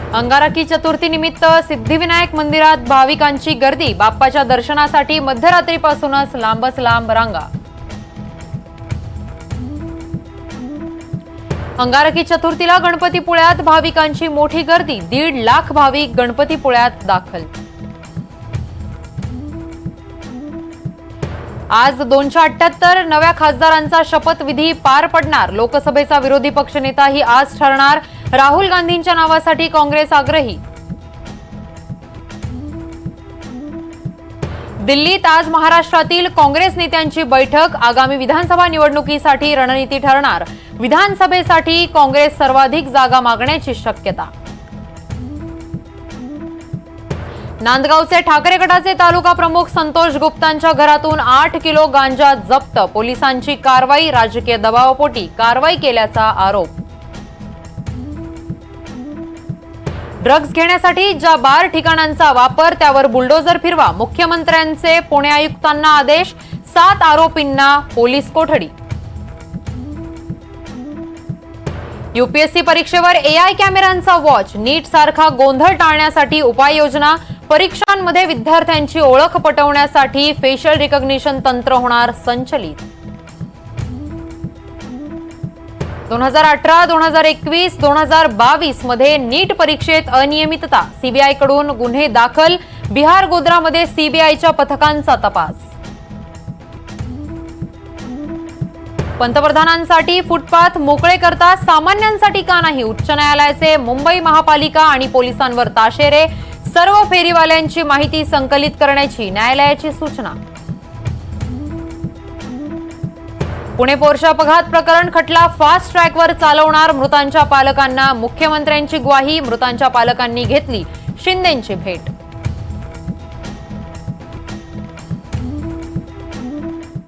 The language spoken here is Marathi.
अंगारकी चतुर्थी निमित्त सिद्धिविनायक मंदिरात भाविकांची गर्दी। बाप्पाच्या दर्शनासाठी मध्यरात्रीपासूनच लांबच लांब रांगा। अंगारकी चतुर्थीला गणपतीपुळ्यात भाविकांची मोठी गर्दी। 1.5 लाख भाविक गणपतीपुळ्यात दाखल। आज 278 नव्या खासदारांचा शपथविधी पार पडणार। लोकसभेचा विरोधी पक्षनेताही आज ठरणार। राहुल गांधींच्या नावासाठी काँग्रेस आग्रही। दिल्लीत आज महाराष्ट्रातील काँग्रेस नेत्यांची बैठक। आगामी विधानसभा निवडणुकीसाठी रणनीती ठरणार। विधानसभेसाठी काँग्रेस सर्वाधिक जागा मागण्याची शक्यता। नांदगावचे ठाकरे गटाचे तालुका प्रमुख संतोष गुप्तांच्या घरातून 8 किलो गांजा जप्त। पोलिसांची कारवाई। राजकीय दबावापोटी कारवाई केल्याचा आरोप। ड्रग्ज घेण्यासाठी ज्या बार ठिकाणांचा वापर त्यावर बुलडोजर फिरवा। मुख्यमंत्र्यांचे पुणे आयुक्तांना आदेश। 7 आरोपींना पोलीस कोठडी। यूपीएससी परीक्षेवर एआय कॅमेऱ्यांचा वॉच। नीट सारखा गोंधळ टाळण्यासाठी उपाययोजना। परीक्षांमध्ये विद्यार्थ्यांची ओळख पटवण्यासाठी फेशियल रिकॉग्निशन तंत्र होणार संचलित। 2018, 2021, 2022 मध्ये नीट परीक्षेत अनियमितता। सीबीआय कडून गुन्हे दाखल। बिहार गोध्रामध्ये सीबीआयच्या पथकांचा तपास। पंतप्रधानांसाठी फुटपाथ मोकळे करता सामान्यांसाठी का नाही? उच्च न्यायालयाचे मुंबई महापालिका आणि पोलिसांवर ताशेरे। सर्व फेरीवाल्यांची माहिती संकलित करण्याची न्यायालयाची सूचना। पुणे पोर्शा अपघात प्रकरण खटला फास्ट ट्रॅकवर चालवणार। मृतांच्या पालकांना मुख्यमंत्र्यांची ग्वाही। मृतांच्या पालकांनी घेतली शिंदेंची भेट।